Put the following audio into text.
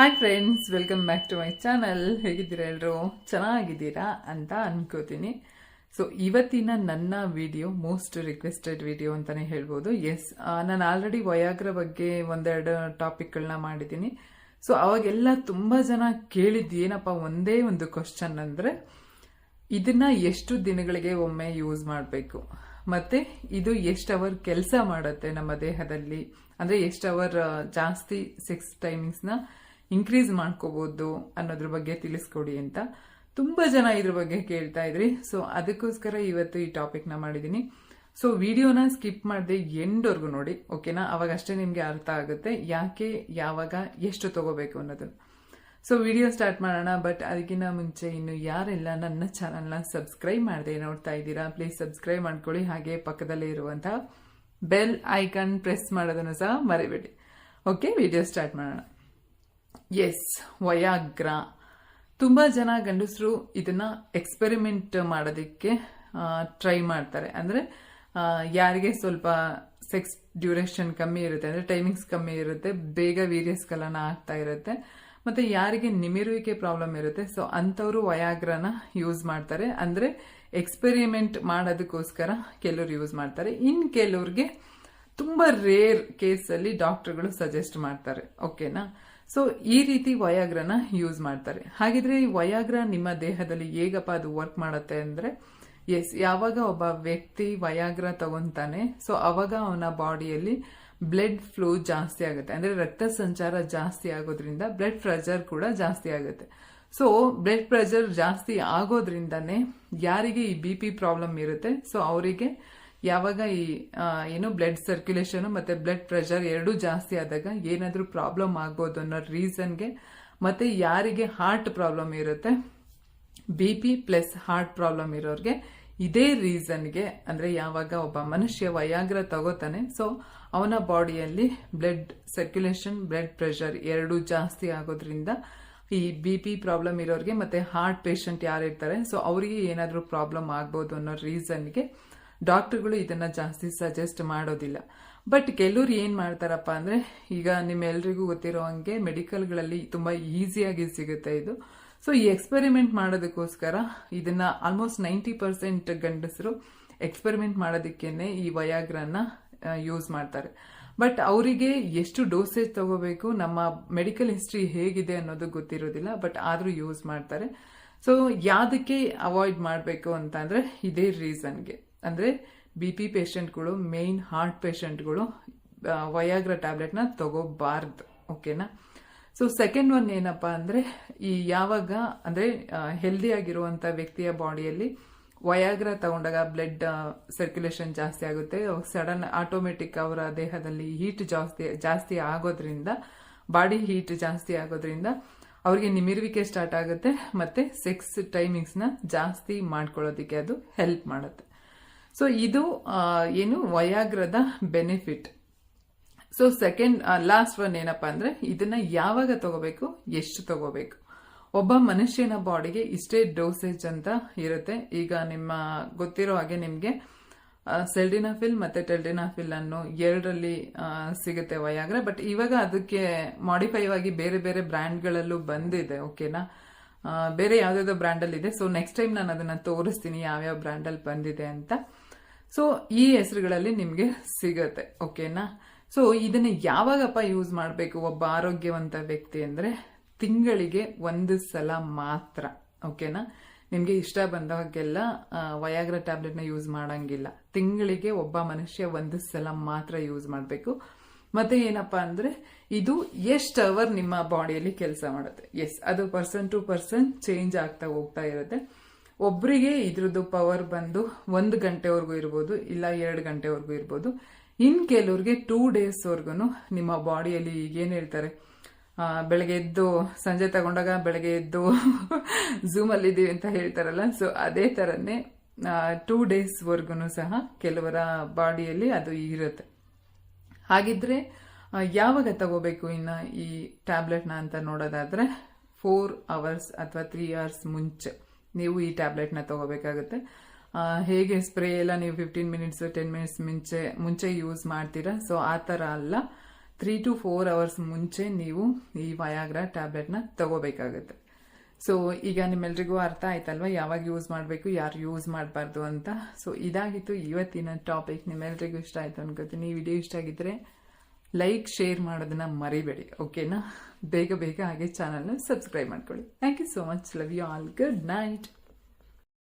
Hi friends, welcome back to my channel. ಹೇಗಿದ್ದೀರಾ ಎಲ್ಲರೂ? ಚೆನ್ನಾಗಿದ್ದೀರಾ ಅಂತ ಅನ್ಕೋತೀನಿ. ಸೊ ಇವತ್ತಿನ ನನ್ನ ವಿಡಿಯೋ ಮೋಸ್ಟ್ ರಿಕ್ವೆಸ್ಟೆಡ್ ವಿಡಿಯೋ ಅಂತಾನೆ ಹೇಳ್ಬೋದು. ಎಸ್, ನಾನು ಆಲ್ರೆಡಿ ವಯಾಗ್ರ ಬಗ್ಗೆ ಒಂದೆರಡು ಟಾಪಿಕ್ಗಳನ್ನ ಮಾಡಿದ್ದೀನಿ. ಸೊ ಅವಾಗೆಲ್ಲ ತುಂಬಾ ಜನ ಕೇಳಿದ್ದು ಏನಪ್ಪ, ಒಂದೇ ಒಂದು ಕ್ವಶನ್ ಅಂದ್ರೆ ಇದನ್ನ ಎಷ್ಟು ದಿನಗಳಿಗೆ ಒಮ್ಮೆ ಯೂಸ್ ಮಾಡಬೇಕು, ಮತ್ತೆ ಇದು ಎಷ್ಟು ಅವರ್ ಕೆಲಸ ಮಾಡುತ್ತೆ ನಮ್ಮ ದೇಹದಲ್ಲಿ, ಅಂದ್ರೆ ಎಷ್ಟು ಅವರ್ ಜಾಸ್ತಿ ಸೆಕ್ಸ್ ಟೈಮಿಂಗ್ಸ್ನ ಇನ್ಕ್ರೀಸ್ ಮಾಡ್ಕೋಬಹುದು ಅನ್ನೋದ್ರ ಬಗ್ಗೆ ತಿಳಿಸ್ಕೊಡಿ ಅಂತ ತುಂಬಾ ಜನ ಇದ್ರ ಬಗ್ಗೆ ಕೇಳ್ತಾ ಇದ್ರಿ. ಸೊ ಅದಕ್ಕೋಸ್ಕರ ಇವತ್ತು ಈ ಟಾಪಿಕ್ ನ ಮಾಡಿದೀನಿ. ಸೊ ವಿಡಿಯೋನ ಸ್ಕಿಪ್ ಮಾಡದೆ ಎಂಡ್ವರೆಗೂ ನೋಡಿ, ಓಕೆನಾ? ಅವಾಗ ಅಷ್ಟೇ ನಿಮ್ಗೆ ಅರ್ಥ ಆಗುತ್ತೆ ಯಾಕೆ, ಯಾವಾಗ, ಎಷ್ಟು ತಗೋಬೇಕು ಅನ್ನೋದನ್ನ. ಸೊ ವಿಡಿಯೋ ಸ್ಟಾರ್ಟ್ ಮಾಡೋಣ. ಬಟ್ ಅದಕ್ಕಿಂತ ಮುಂಚೆ ಇನ್ನು ಯಾರೆಲ್ಲ ನನ್ನ ಚಾನಲ್ನ ಸಬ್ಸ್ಕ್ರೈಬ್ ಮಾಡದೆ ನೋಡ್ತಾ ಇದ್ದೀರಾ, ಪ್ಲೀಸ್ ಸಬ್ಸ್ಕ್ರೈಬ್ ಮಾಡ್ಕೊಳ್ಳಿ. ಹಾಗೆ ಪಕ್ಕದಲ್ಲೇ ಇರುವಂತಹ ಬೆಲ್ ಐಕಾನ್ ಪ್ರೆಸ್ ಮಾಡೋದನ್ನು ಸಹ ಮರಿಬೇಡಿ. ಓಕೆ, ವಿಡಿಯೋ ಸ್ಟಾರ್ಟ್ ಮಾಡೋಣ. Yes, Viagra. ತುಂಬಾ ಜನ ಗಂಡಸರು ಇದನ್ನ ಎಕ್ಸ್ಪೆರಿಮೆಂಟ್ ಮಾಡೋದಕ್ಕೆ ಟ್ರೈ ಮಾಡ್ತಾರೆ. ಅಂದ್ರೆ ಯಾರಿಗೆ ಸ್ವಲ್ಪ ಸೆಕ್ಸ್ ಡ್ಯೂರೇಷನ್ ಕಮ್ಮಿ ಇರುತ್ತೆ, ಅಂದ್ರೆ ಟೈಮಿಂಗ್ಸ್ ಕಮ್ಮಿ ಇರುತ್ತೆ, ಬೇಗ ವೀರ್ಯಸ್ಖಲನ ಆಗ್ತಾ ಇರುತ್ತೆ, ಮತ್ತೆ ಯಾರಿಗೆ ನಿಮಿರುವಿಕೆ ಪ್ರಾಬ್ಲಮ್ ಇರುತ್ತೆ, ಸೊ ಅಂತವರು ವಯಾಗ್ರನ ಯೂಸ್ ಮಾಡ್ತಾರೆ. ಅಂದ್ರೆ ಎಕ್ಸ್ಪೆರಿಮೆಂಟ್ ಮಾಡೋದಕ್ಕೋಸ್ಕರ ಕೆಲವರು ಯೂಸ್ ಮಾಡ್ತಾರೆ. ಇನ್ ಕೆಲವ್ರಿಗೆ ತುಂಬಾ ರೇರ್ ಕೇಸಲ್ಲಿ ಡಾಕ್ಟರ್ಗಳು ಸಜೆಸ್ಟ್ ಮಾಡ್ತಾರೆ. ಓಕೆನಾ? ಸೊ ಈ ರೀತಿ ವಯಾಗ್ರನ ಯೂಸ್ ಮಾಡ್ತಾರೆ. ಹಾಗಿದ್ರೆ ಈ ವಯಾಗ್ರ ನಿಮ್ಮ ದೇಹದಲ್ಲಿ ಹೇಗಪ್ಪ ಅದು ವರ್ಕ್ ಮಾಡುತ್ತೆ ಅಂದ್ರೆ, ಎಸ್, ಯಾವಾಗ ಒಬ್ಬ ವ್ಯಕ್ತಿ ವಯಾಗ್ರ ತಗೊಂತಾನೆ, ಸೊ ಅವಾಗ ಅವನ ಬಾಡಿಯಲ್ಲಿ ಬ್ಲಡ್ ಫ್ಲೋ ಜಾಸ್ತಿ ಆಗುತ್ತೆ, ಅಂದ್ರೆ ರಕ್ತ ಸಂಚಾರ ಜಾಸ್ತಿ ಆಗೋದ್ರಿಂದ ಬ್ಲಡ್ ಪ್ರೆಷರ್ ಕೂಡ ಜಾಸ್ತಿ ಆಗುತ್ತೆ. ಸೊ ಬ್ಲಡ್ ಪ್ರೆಷರ್ ಜಾಸ್ತಿ ಆಗೋದ್ರಿಂದಾನೇ ಯಾರಿಗೆ ಈ BP ಪ್ರಾಬ್ಲಮ್ ಇರುತ್ತೆ, ಸೊ ಅವರಿಗೆ ಯಾವಾಗ ಈ ಏನು ಬ್ಲಡ್ ಸರ್ಕ್ಯುಲೇಷನ್ ಮತ್ತೆ ಬ್ಲಡ್ ಪ್ರೆಷರ್ ಎರಡೂ ಜಾಸ್ತಿ ಆದಾಗ ಏನಾದ್ರೂ ಪ್ರಾಬ್ಲಮ್ ಆಗ್ಬೋದು ಅನ್ನೋ ರೀಸನ್ಗೆ, ಮತ್ತೆ ಯಾರಿಗೆ ಹಾರ್ಟ್ ಪ್ರಾಬ್ಲಮ್ ಇರುತ್ತೆ, BP ಪ್ಲಸ್ ಹಾರ್ಟ್ ಪ್ರಾಬ್ಲಮ್ ಇರೋರಿಗೆ ಇದೇ ರೀಸನ್ಗೆ, ಅಂದ್ರೆ ಯಾವಾಗ ಒಬ್ಬ ಮನುಷ್ಯ ವಯಾಗ್ರ ತಗೋತಾನೆ, ಸೊ ಅವನ ಬಾಡಿಯಲ್ಲಿ ಬ್ಲಡ್ ಸರ್ಕ್ಯುಲೇಷನ್ ಬ್ಲಡ್ ಪ್ರೆಷರ್ ಎರಡೂ ಜಾಸ್ತಿ ಆಗೋದ್ರಿಂದ ಈ BP ಪ್ರಾಬ್ಲಮ್ ಇರೋರಿಗೆ ಮತ್ತೆ ಹಾರ್ಟ್ ಪೇಷಂಟ್ ಯಾರಿರ್ತಾರೆ, ಸೊ ಅವರಿಗೆ ಏನಾದ್ರೂ ಪ್ರಾಬ್ಲಮ್ ಆಗ್ಬೋದು ಅನ್ನೋ ರೀಸನ್ಗೆ ಡಾಕ್ಟರ್ಗಳು ಇದನ್ನ ಜಾಸ್ತಿ ಸಜೆಸ್ಟ್ ಮಾಡೋದಿಲ್ಲ. ಬಟ್ ಕೆಲವ್ರು ಏನ್ ಮಾಡ್ತಾರಪ್ಪ ಅಂದ್ರೆ, ಈಗ ನಿಮ್ಮೆಲ್ರಿಗೂ ಗೊತ್ತಿರೋ ಹಂಗೆ ಮೆಡಿಕಲ್ಗಳಲ್ಲಿ ತುಂಬಾ ಈಸಿಯಾಗಿ ಸಿಗುತ್ತೆ ಇದು. ಸೊ ಈ ಎಕ್ಸ್ಪೆರಿಮೆಂಟ್ ಮಾಡೋದಕ್ಕೋಸ್ಕರ ಇದನ್ನ ಆಲ್ಮೋಸ್ಟ್ 90% ಗಂಡಸರು ಎಕ್ಸ್ಪೆರಿಮೆಂಟ್ ಮಾಡೋದಕ್ಕೇನೆ ಈ ವಯಾಗ್ರನ್ನ ಯೂಸ್ ಮಾಡ್ತಾರೆ. ಬಟ್ ಅವರಿಗೆ ಎಷ್ಟು ಡೋಸೇಜ್ ತಗೋಬೇಕು, ನಮ್ಮ ಮೆಡಿಕಲ್ ಹಿಸ್ಟ್ರಿ ಹೇಗಿದೆ ಅನ್ನೋದು ಗೊತ್ತಿರೋದಿಲ್ಲ, ಬಟ್ ಆದ್ರೂ ಯೂಸ್ ಮಾಡ್ತಾರೆ. ಸೊ ಯಾವ್ದಕ್ಕೆ ಅವಾಯ್ಡ್ ಮಾಡಬೇಕು ಅಂತ ಅಂದ್ರೆ ಇದೇ ರೀಸನ್ಗೆ, ಅಂದ್ರೆ BP ಪೇಷಂಟ್ಗಳು, ಮೇನ್ ಹಾರ್ಟ್ ಪೇಷಂಟ್ಗಳು ವಯಾಗ್ರ ಟ್ಯಾಬ್ಲೆಟ್ ನ ತಗೋಬಾರ್ದು. ಓಕೆನಾ? ಸೊ ಸೆಕೆಂಡ್ ಒನ್ ಏನಪ್ಪಾ ಅಂದ್ರೆ, ಈ ಯಾವಾಗ ಅಂದ್ರೆ ಹೆಲ್ದಿ ಆಗಿರುವಂತ ವ್ಯಕ್ತಿಯ ಬಾಡಿಯಲ್ಲಿ ವಯಾಗ್ರ ತಗೊಂಡಾಗ ಬ್ಲಡ್ ಸರ್ಕ್ಯುಲೇಷನ್ ಜಾಸ್ತಿ ಆಗುತ್ತೆ, ಸಡನ್ ಆಟೋಮೆಟಿಕ್ ಅವರ ದೇಹದಲ್ಲಿ ಹೀಟ್ ಜಾಸ್ತಿ ಆಗೋದ್ರಿಂದ, ಬಾಡಿ ಹೀಟ್ ಜಾಸ್ತಿ ಆಗೋದ್ರಿಂದ ಅವ್ರಿಗೆ ನಿಮಿರುವಿಕೆ ಸ್ಟಾರ್ಟ್ ಆಗುತ್ತೆ, ಮತ್ತೆ ಸೆಕ್ಸ್ ಟೈಮಿಂಗ್ಸ್ ನ ಜಾಸ್ತಿ ಮಾಡ್ಕೊಳ್ಳೋದಿಕ್ಕೆ ಅದು ಹೆಲ್ಪ್ ಮಾಡುತ್ತೆ. ಸೊ ಇದು ಏನು ವಯಾಗ್ರದ benefit. So second last one ಏನಪ್ಪಾ ಅಂದ್ರೆ, ಇದನ್ನ ಯಾವಾಗ ತಗೋಬೇಕು, ಎಷ್ಟು ತಗೋಬೇಕು. ಒಬ್ಬ ಮನುಷ್ಯನ ಬಾಡಿಗೆ ಇಷ್ಟೇ ಡೋಸೇಜ್ ಅಂತ ಇರುತ್ತೆ. ಈಗ ನಿಮ್ಮ ಗೊತ್ತಿರೋ ಹಾಗೆ ನಿಮ್ಗೆ ಸೆಲ್ಡಿನಾಫಿಲ್ ಮತ್ತೆ ಟೆಲ್ಡಿನಾಫಿಲ್ ಅನ್ನೋ ಎರಡರಲ್ಲಿ ಸಿಗುತ್ತೆ ವಯಾಗ್ರ. ಬಟ್ ಇವಾಗ ಅದಕ್ಕೆ ಮಾಡಿಫೈ ಆಗಿ ಬೇರೆ ಬೇರೆ ಬ್ರ್ಯಾಂಡ್ಗಳಲ್ಲೂ ಬಂದಿದೆ. ಓಕೆನಾ? ಬೇರೆ ಯಾವ್ದಾವ್ದೋ ಬ್ರ್ಯಾಂಡ್ ಅಲ್ಲಿ ಇದೆ. ಸೊ ನೆಕ್ಸ್ಟ್ ಟೈಮ್ ನಾನು ಅದನ್ನ ತೋರಿಸ್ತೀನಿ ಯಾವ್ಯಾವ ಬ್ರ್ಯಾಂಡ್ ಅಲ್ಲಿ ಬಂದಿದೆ ಅಂತ. ಸೊ ಈ ಹೆಸರುಗಳಲ್ಲಿ ನಿಮ್ಗೆ ಸಿಗತ್ತೆ. ಓಕೆನಾ? ಸೊ ಇದನ್ನ ಯಾವಾಗಪ್ಪ ಯೂಸ್ ಮಾಡಬೇಕು ಒಬ್ಬ ಆರೋಗ್ಯವಂತ ವ್ಯಕ್ತಿ ಅಂದ್ರೆ, ತಿಂಗಳಿಗೆ ಒಂದು ಸಲ ಮಾತ್ರ. ಓಕೆನಾ? ನಿಮ್ಗೆ ಇಷ್ಟ ಬಂದಾಗೆಲ್ಲ ವಯಾಗ್ರ ಟ್ಯಾಬ್ಲೆಟ್ ನ ಯೂಸ್ ಮಾಡಂಗಿಲ್ಲ. ತಿಂಗಳಿಗೆ ಒಬ್ಬ ಮನುಷ್ಯ ಒಂದು ಸಲ ಮಾತ್ರ ಯೂಸ್ ಮಾಡಬೇಕು. ಮತ್ತೆ ಏನಪ್ಪಾ ಅಂದ್ರೆ, ಇದು ಎಷ್ಟು ಅವರ್ ನಿಮ್ಮ ಬಾಡಿಯಲ್ಲಿ ಕೆಲಸ ಮಾಡುತ್ತೆ. ಎಸ್, ಅದು ಪರ್ಸನ್ ಟು ಪರ್ಸನ್ ಚೇಂಜ್ ಆಗ್ತಾ ಹೋಗ್ತಾ ಇರುತ್ತೆ. ಒಬ್ರಿಗೆ ಇದ್ರದ್ದು ಪವರ್ ಬಂದು 1 ಗಂಟೆವರೆಗೂ ಇರ್ಬೋದು, ಇಲ್ಲ 2 ಗಂಟೆವರೆಗೂ ಇರ್ಬೋದು. ಇನ್ ಕೆಲವ್ರಿಗೆ 2 days ವರ್ಗುನು ನಿಮ್ಮ ಬಾಡಿಯಲ್ಲಿ ಏನ್ ಹೇಳ್ತಾರೆ, ಬೆಳಗ್ಗೆ ಎದ್ದು ಸಂಜೆ ತಗೊಂಡಾಗ ಬೆಳಗ್ಗೆ ಎದ್ದು ಝೂಮ್ ಅಲ್ಲಿ ಇದೀವಿ ಅಂತ ಹೇಳ್ತಾರಲ್ಲ, ಸೊ ಅದೇ ತರನೇ 2 days ವರ್ಗುನು ಸಹ ಕೆಲವರ ಬಾಡಿಯಲ್ಲಿ ಅದು ಇರುತ್ತೆ. ಹಾಗಿದ್ರೆ ಯಾವಾಗ ತಗೋಬೇಕು ಇನ್ನ ಈ ಟ್ಯಾಬ್ಲೆಟ್ ನ ಅಂತ ನೋಡೋದಾದ್ರೆ, 4 hours ಅಥವಾ 3 hours ಮುಂಚೆ ನೀವು ಈ ಟ್ಯಾಬ್ಲೆಟ್ ನ ತಗೋಬೇಕಾಗುತ್ತೆ. ಹೇಗೆ ಸ್ಪ್ರೇ ಎಲ್ಲ ನೀವು 15 minutes 10 minutes ಮುಂಚೆ ಯೂಸ್ ಮಾಡ್ತೀರಾ, ಸೊ ಆ ತರ ಅಲ್ಲ. 3 to 4 ಅವರ್ಸ್ ಮುಂಚೆ ನೀವು ಈ ವಯಾಗ್ರಾ ಟ್ಯಾಬ್ಲೆಟ್ನ ತಗೋಬೇಕಾಗುತ್ತೆ. ಸೊ ಈಗ ನಿಮ್ಮೆಲ್ರಿಗೂ ಅರ್ಥ ಆಯ್ತಲ್ವಾ ಯಾವಾಗ ಯೂಸ್ ಮಾಡಬೇಕು, ಯಾರು ಯೂಸ್ ಮಾಡಬಾರ್ದು ಅಂತ. ಸೊ ಇದಾಗಿತ್ತು ಇವತ್ತಿನ ಟಾಪಿಕ್. ನಿಮ್ಮೆಲ್ರಿಗೂ ಇಷ್ಟ ಆಯ್ತು ಅನ್ಕೋತೀನಿ. ಈ ವಿಡಿಯೋ ಇಷ್ಟ ಆಗಿದ್ರೆ ಲೈಕ್, ಶೇರ್ ಮಾಡೋದನ್ನ ಮರಿಬೇಡಿ, ಓಕೆನಾ? ಬೇಗ ಹಾಗೆ ಚಾನಲ್ನ ಸಬ್ಸ್ಕ್ರೈಬ್ ಮಾಡ್ಕೊಳ್ಳಿ. Thank you so much. Love you all. Good night.